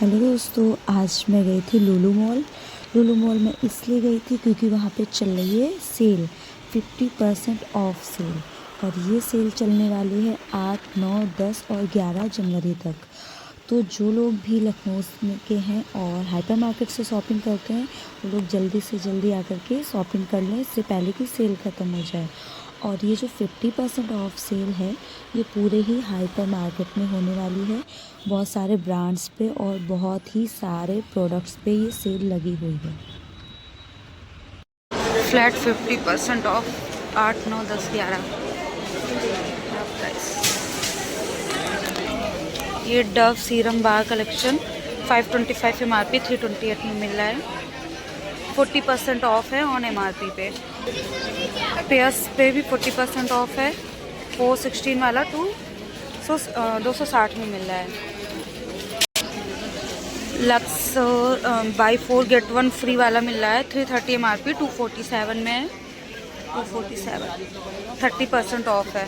Hello दोस्तों, आज मैं गई थी लुलु मॉल। लुलु मॉल में इसलिए गई थी क्योंकि वहाँ पे चल रही है सेल, 50% ऑफ सेल। और ये सेल चलने वाली है 8, 9, 10 और 11 जनवरी तक। तो जो लोग भी लखनऊ में के हैं और हाइपर मार्केट से शॉपिंग करते हैं, वो लोग जल्दी से जल्दी आकर के शॉपिंग कर लें, इससे पहले कि सेल ख़त्म हो जाए। और ये जो 50% ऑफ सेल है, ये पूरे ही हाइपर मार्केट में होने वाली है। बहुत सारे ब्रांड्स पे और बहुत ही सारे प्रोडक्ट्स पे ये सेल लगी हुई है। Flat 50% of 8, 9, 10, 11। ये डव सीरम बार कलेक्शन 525 MRP 328 में मिल रहा है। 40% ऑफ है ऑन MRP पे। पेयर्स पे भी 40% ऑफ है। 416 वाला 260 में मिल रहा है। लक्स बाई 4 गेट 1 फ्री वाला मिल रहा है। 330 MRP 247 में है। 247 30% ऑफ है।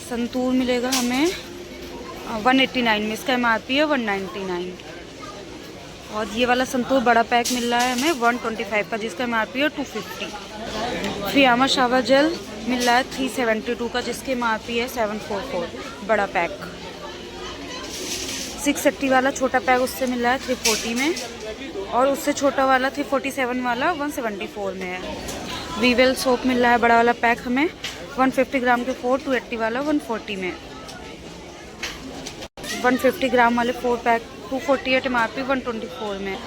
संतूर मिलेगा हमें 189 में, इसका MRP है 199। और ये वाला संतूर बड़ा पैक मिल रहा है हमें 125 का, जिसका MRP है 250। फियामा शावर जेल मिल रहा है 372 का, जिसके MRP है 744 बड़ा पैक। 680 वाला छोटा पैक उससे मिल रहा है 340 में, और उससे छोटा वाला 347 वाला 174 में है। वीवेल सोप मिल रहा है बड़ा वाला पैक हमें 150 ग्राम के 4 280 वाला 140 में। 150 ग्राम वाले 4 पैक 248 MRP 124 में।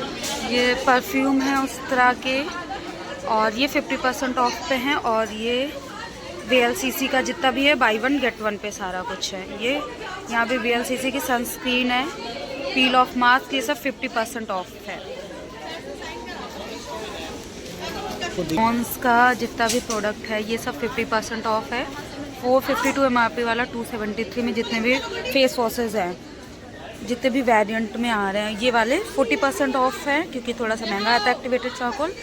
ये परफ्यूम है उस तरह के, और ये 50% ऑफ पे हैं। और ये VLCC का जितना भी है बाई 1 गेट 1 पे सारा कुछ है। ये यहाँ पे VLCC की सनस्क्रीन है, पील ऑफ मास्क, ये सब 50% ऑफ है। पॉन्स का जितना भी प्रोडक्ट है ये सब 50% ऑफ है। 452 MRP वाला 273 में जितने भी फेस वॉशेज़ हैं, जितने भी वेरिएंट में आ रहे हैं, ये वाले 40% ऑफ है, क्योंकि थोड़ा सा महंगा आता है एक्टिवेटेड चारकोल।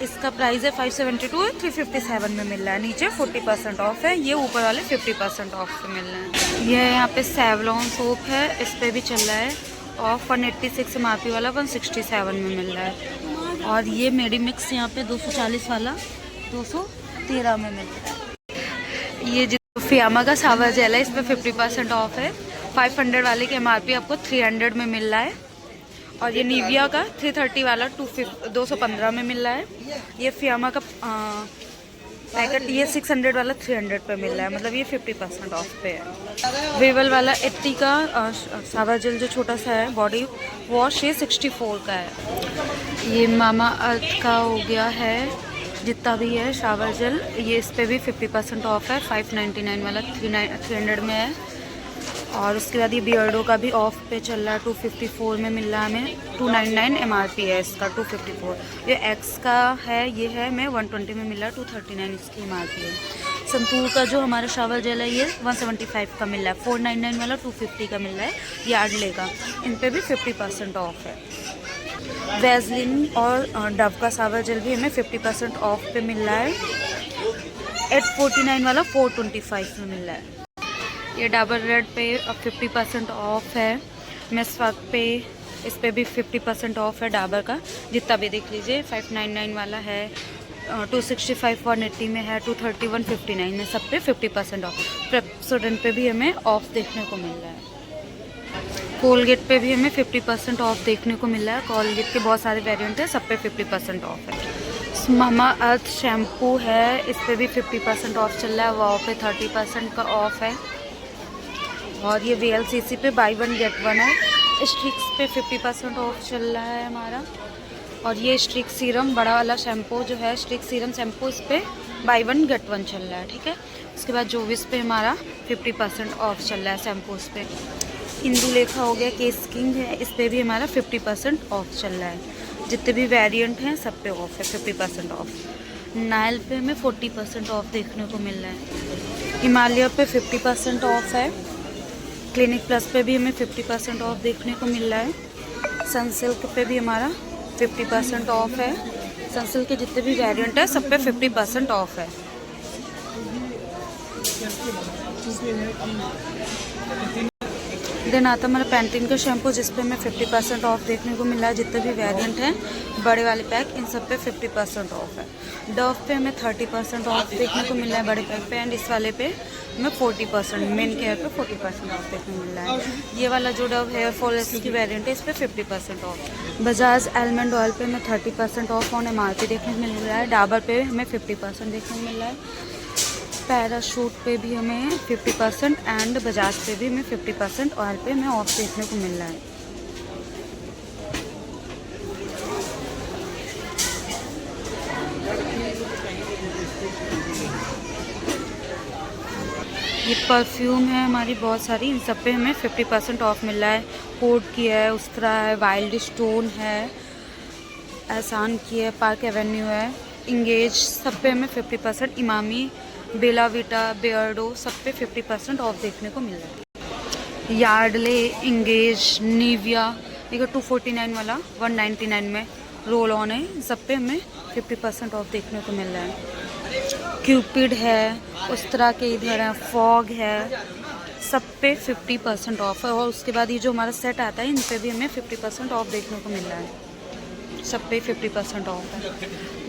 इसका प्राइस है 572 है, 357 में मिल रहा है। नीचे 40% ऑफ है, ये ऊपर वाले 50% ऑफ पे मिल रहे हैं। ये यहाँ पे सेवलॉन सोप है, इस पर भी चल रहा है ऑफ 186 MRP वाला 167 में मिल रहा है। और ये मेडी मिक्स यहाँ पे 240 वाला 213 में मिल रहा है। ये जो फियामा का सावर जेल है, इस पर 50% ऑफ है। 500 वाले के MRP आपको 300 में मिल रहा है। और ये निविया का 330 वाला 215 में मिल रहा है। ये फियामा का पैकेट ये 600 वाला 300 पे मिल रहा है, मतलब ये 50% ऑफ पे है। वेवल वाला 80 का सावर जेल जो छोटा सा है बॉडी वॉश, ये 64 का है। ये मामा अर्थ का हो गया है जितना भी है शावर जेल, ये इस पर भी 50% ऑफ है। 599 वाला 300 में है। और उसके बाद ये बियर्डो का भी ऑफ पे चल रहा है, 254 में मिल रहा है हमें। 299 MRP है इसका, 254। ये एक्स का है, ये है मैं 120 में मिल रहा है, 239 इसकी MRP है। संतूर का जो हमारा शावर जेल है ये 175 का मिल रहा है। 499 वाला 250 का मिल रहा है यार्डले का, इन पे भी 50% ऑफ है। वैसलीन और डव का शावर जेल भी हमें 50% ऑफ पे मिल रहा है। 849 वाला 425 में मिल रहा है। ये डाबर रेड पे 50% ऑफ है। मेसवाक पे इस पे भी 50% ऑफ है डाबर का, जितना भी देख लीजिए। 599 वाला है, 265 180 में है, 230 159 में, सब पे 50% ऑफ। पेप्सोडेंट पे भी हमें ऑफ देखने को मिल रहा है। कोलगेट पे भी हमें 50% ऑफ देखने को मिल रहा है। कोलगेट के बहुत सारे वेरिएंट हैं, सब पे 50% ऑफ है। मामा अर्थ शैम्पू है, इस पे भी 50% ऑफ चल रहा है। वाव पे 30% का ऑफ है। और ये VLCC पे बाई 1 गेट 1 है। स्ट्रिक्स पे 50% ऑफ चल रहा है हमारा। और ये स्ट्रिक सीरम बड़ा वाला शैम्पू जो है, स्ट्रिक सीरम शैम्पू, इस पर बाई 1 गेट 1 चल रहा है, ठीक है। उसके बाद जोविस पे हमारा 50% ऑफ चल रहा है शैम्पूस पे। इंदुलेखा हो गया, केस किंग है, इस पर भी हमारा 50% ऑफ चल रहा है। जितने भी वेरिएंट हैं सब पे ऑफ है, 50% ऑफ। नाइल पे हमें 40% ऑफ देखने को मिल रहा है। हिमालय पे 50% ऑफ है। क्लिनिक प्लस पे भी हमें 50% ऑफ देखने को मिल रहा है। सनसिल्क पे भी हमारा 50% ऑफ है। सनसिल्क के जितने भी वेरिएंट है सब पे 50% ऑफ है। देन आता है मेरा पैंटीन का शैम्पू जिस पे हमें 50% ऑफ देखने को मिल रहा है। जितने भी वेरिएंट हैं बड़े वाले पैक इन सब पे 50% ऑफ है। डव पे हमें 30% ऑफ देखने को मिल रहा है बड़े पैक पे, एंड इस वाले पे हमें 40%, मेन केयर पे 40% ऑफ देखने को मिल रहा है। ये वाला जो डव हेयर फॉल की वेरिएंट है इस पर 50% ऑफ। बजाज आलमंड ऑयल पे हमें 30% ऑफ ऑन MRP देखने को मिल रहा है। डाबर पे हमें 50% देखने को मिल रहा है। पैराशूट पे भी हमें 50% एंड बजाज पे भी हमें 50% ऑयल पे हमें ऑफ देखने को मिल रहा है। ये परफ्यूम है हमारी बहुत सारी, इन सब पे हमें 50% ऑफ मिल रहा है। कोड की है, उस्तरा है, वाइल्ड स्टोन है, एहसान की है, पार्क एवेन्यू है, इंगेज, सब पे हमें 50%, इमामी, बेला विटा, बियर्डो, सब पे 50% ऑफ देखने को मिल रहा है। यार्डले, इंगेज, निविया, देखो 249 वाला 199 में रोल ऑन है, सब पे हमें 50% ऑफ देखने को मिल रहा है। क्यूपिड है, उस तरह के इधर है, फॉग है, सब पे 50% ऑफ है। और उसके बाद ये जो हमारा सेट आता है इन पे भी हमें 50% ऑफ देखने को मिल रहा है। सब पे 50% ऑफ है।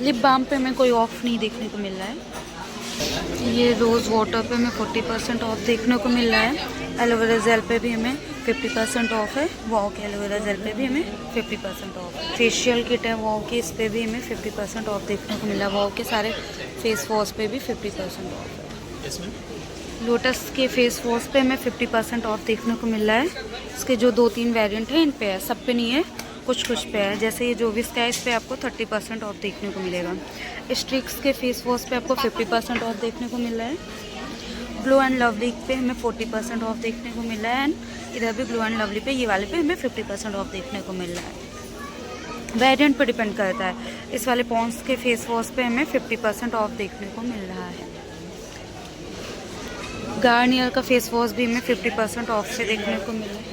लिप बाम पे हमें कोई ऑफ नहीं देखने को मिल रहा है। ये रोज़ वाटर पे हमें 40% ऑफ देखने को मिल रहा है। एलोवेरा जेल पे भी हमें 50% ऑफ है। वॉव के एलोवेरा जेल पे भी हमें 50% ऑफ है। फेशियल किट है वॉव की, इस पे भी हमें 50% ऑफ देखने को मिल रहा है। वॉव के सारे फेस वॉश पे भी 50% ऑफ है। लोटस के फेस वॉश पे हमें 50% ऑफ देखने को मिल रहा है। इसके जो 2-3 वेरिएंट हैं इन पे है, सब पे नहीं है, कुछ कुछ पे है। जैसे ये जो विस्क है इस पे आपको 30% ऑफ देखने को मिलेगा। स्ट्रिक्स के फेस वॉश पे आपको 50% ऑफ देखने को मिल रहा है। ग्लो एंड लवली पे हमें 40% ऑफ देखने को मिल रहा है। एंड इधर भी ग्लो एंड लवली पे, ये वाले पे हमें 50% ऑफ देखने को मिल रहा है। वेरिएंट पे डिपेंड करता है। इस वाले पॉन्ड्स के फेस वॉश पे हमें 50% ऑफ देखने को मिल रहा है। गार्नियर का फेस वॉश भी हमें 50% ऑफ से देखने को मिल रहा है।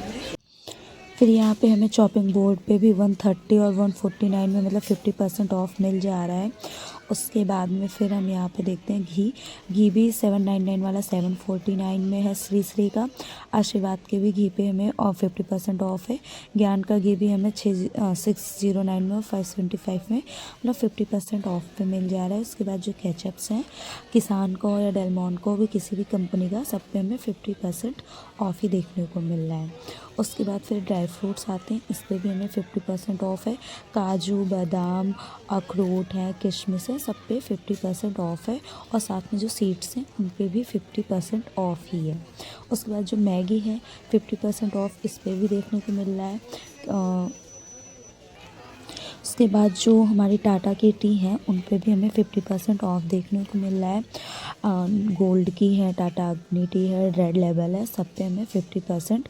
फिर यहाँ पे हमें चॉपिंग बोर्ड पे भी 130 और 149 में मतलब 50% ऑफ मिल जा रहा है। उसके बाद में फिर हम यहाँ पे देखते हैं घी भी 799 वाला 749 में है। श्री का आशीर्वाद के भी घी पे हमें 50% ऑफ है। ज्ञान का घी भी हमें 609 में और 525 में मतलब 50% ऑफ पे मिल जा रहा है। उसके बाद जो केचप्स हैं किसान को या डेलमोन को भी, किसी भी कंपनी का, सब पे हमें 50% ऑफ ही देखने को मिल रहा है। उसके बाद फिर ड्राई फ्रूट्स आते हैं, इस पर भी हमें 50% ऑफ है। काजू, बादाम, अखरोट है, किशमिश है, सब पे 50% ऑफ है। और साथ में जो सीड्स हैं उन पे भी 50% ऑफ ही है। उसके बाद जो मैगी है 50% ऑफ इस पर भी देखने को मिल रहा है। उसके बाद जो हमारी टाटा की टी हैं उन पे भी हमें 50% ऑफ देखने को मिल रहा है। गोल्ड की है, टाटा अग्नि टी है, रेड लेबल है, सब पे हमें 50%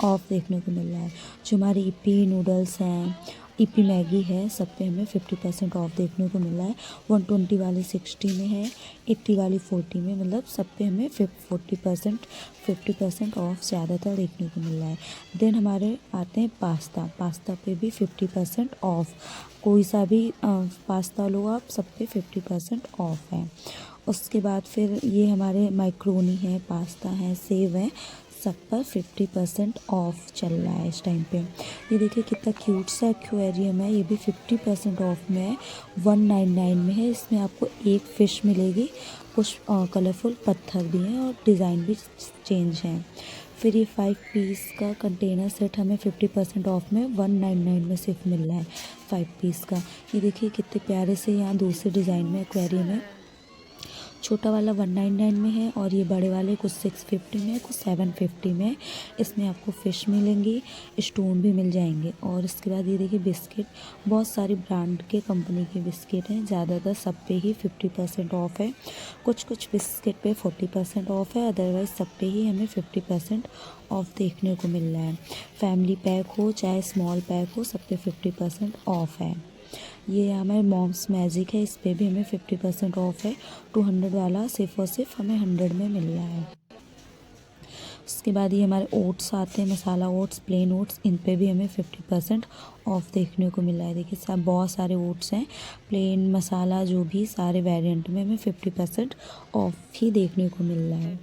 ऑफ देखने को मिल रहा है। जो हमारी ईपी नूडल्स हैं, ईपी मैगी है, सब पे हमें 50% ऑफ देखने को मिल रहा है। 120 वाली 60 में है, 80 वाली 40 में, मतलब सब पे हमें 50% ऑफ ज़्यादातर देखने को मिल रहा है। देन हमारे आते हैं पास्ता पे भी 50% ऑफ। कोई सा भी पास्ता लो आप, सब पे 50% ऑफ है। उसके बाद फिर ये हमारे मैक्रोनी है, पास्ता है, सेव है, सब पर 50% ऑफ चल रहा है इस टाइम पे। ये देखिए कितना क्यूट सा एक्वेरियम है, ये भी 50% ऑफ में है, 199 में है। इसमें आपको एक फ़िश मिलेगी, कुछ कलरफुल पत्थर भी हैं और डिज़ाइन भी चेंज हैं। फिर ये 5 पीस का कंटेनर सेट हमें 50% ऑफ में 199 में सिर्फ मिल रहा है 5 पीस का। ये देखिए कितने प्यारे से यहाँ दूसरे डिज़ाइन में एक्वेरियम है। छोटा वाला 199 में है और ये बड़े वाले कुछ 650 में, कुछ 750 में। इसमें आपको फ़िश मिलेंगी, स्टोन भी मिल जाएंगे। और इसके बाद ये देखिए बिस्किट, बहुत सारी ब्रांड के कंपनी के बिस्किट हैं, ज़्यादातर सब पे ही 50% ऑफ है। कुछ कुछ बिस्किट पे 40% ऑफ है, अदरवाइज़ सब पे ही हमें 50% ऑफ देखने को मिल रहा है। फैमिली पैक हो चाहे स्मॉल पैक हो, सब पे 50% ऑफ है। ये हमारे मॉम्स मैजिक है, इस पे भी हमें 50% ऑफ है। 200 वाला सिर्फ और सिर्फ हमें 100 में मिल रहा है। उसके बाद ये हमारे ओट्स आते हैं, मसाला ओट्स, प्लेन ओट्स, इन पे भी हमें 50% ऑफ देखने को मिल रहा है। देखिए सब बहुत सारे ओट्स हैं, प्लेन, मसाला, जो भी सारे वेरिएंट में हमें 50% ऑफ ही देखने को मिल रहा है।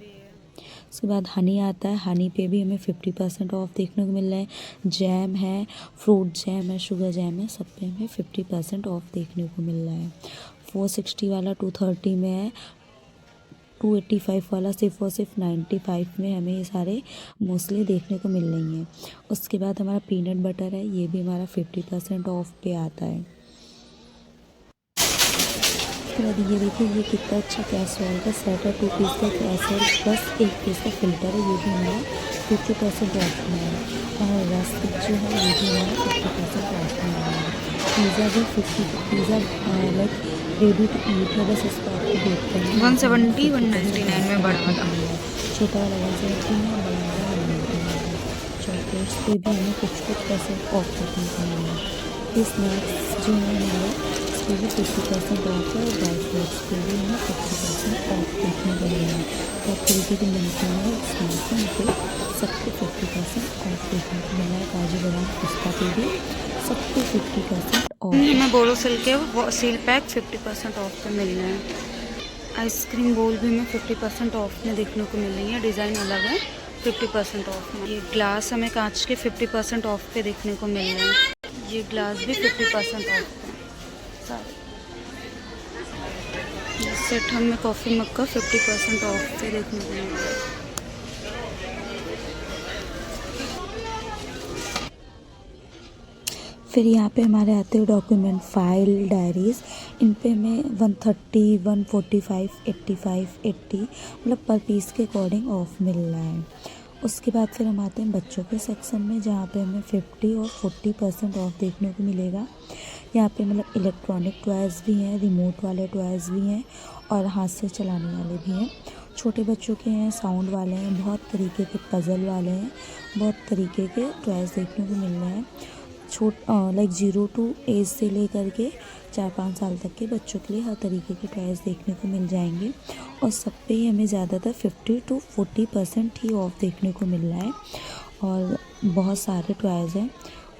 उसके बाद हनी आता है, हनी पे भी हमें 50% ऑफ देखने को मिल रहा है। जैम है, फ्रूट जैम है, शुगर जैम है, सब पे हमें 50% ऑफ देखने को मिल रहा है। 460 वाला 230 में है, 285 वाला सिर्फ और सिर्फ 95 में हमें ये सारे मोस्टली देखने को मिल रही हैं। उसके बाद हमारा पीनट बटर है, ये भी हमारा 50% ऑफ पे आता है। उसके बाद ये देखिए ये कितना अच्छा कैसरोल का सेट है, 2 पीस का कैसरोल प्लस 1 पीस का फिल्टर है, ये भी हमारा 50% ऑफ में है। और रस्क जो है ये भी हमारा 50% ऑफ में है। पिज़्ज़ा भी 50 pizza like ready to eat है, बस इसको आपको देख कर 170 199 में बड़ा वाला। छोटा वाला 170 में, बड़ा वाला 190 में। चॉकलेट्स पे भी हमें कुछ % ऑफ देखने को मिला है। ये स्नैक्स जो है हमारे इस पर भी 50% ऑफ है, और ड्राई फ्रूट्स पे भी हमें 50% ऑफ देखने को मिला है। तो तरीके के नमकीन है, स्नैक्स हैं, पे सबको 50% ऑफ देखने को मिला है। काजू बादाम पिस्ता पे भी सबको 50% ऑफ। हमें बोरोसिल के सील पैक 50% ऑफ पे मिल रहे हैं। आइसक्रीम बोल भी हमें 50% ऑफ में देखने को मिल रही है, डिज़ाइन अलग है, 50% ऑफ में। ये ग्लास हमें कांच के 50% ऑफ पे देखने को मिल रहे हैं। ये ग्लास भी 50% ऑफ पे सारे। ये सेट हमें कॉफ़ी मग का 50% ऑफ पे देखने को मिल रहा है। फिर यहाँ पे हमारे आते हैं डॉक्यूमेंट, फाइल, डायरीज़। इन पे हमें 130, 145, 85, 80 मतलब पर पीस के अकॉर्डिंग ऑफ मिल रहा है। उसके बाद फिर हम आते हैं बच्चों के सेक्शन में, जहाँ पे हमें 50 और 40% ऑफ देखने को मिलेगा। यहाँ पे मतलब इलेक्ट्रॉनिक टॉयज़ भी हैं, रिमोट वाले टॉयज़ भी हैं, और हाथ से चलाने वाले भी हैं। छोटे बच्चों के हैं, साउंड वाले हैं, बहुत तरीके के पज़ल वाले हैं, बहुत तरीके के टॉयज़ देखने को मिल रहे हैं। लाइक 0 टू एज से लेकर के 4-5 साल तक के बच्चों के लिए हर तरीके के टॉयज़ देखने को मिल जाएंगे। और सब पे ही हमें ज़्यादातर 50 to 40% ही ऑफ देखने को मिल रहा है। और बहुत सारे टॉयज़ हैं,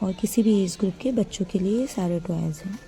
और किसी भी एज ग्रुप के बच्चों के लिए ये सारे टॉयज़ हैं।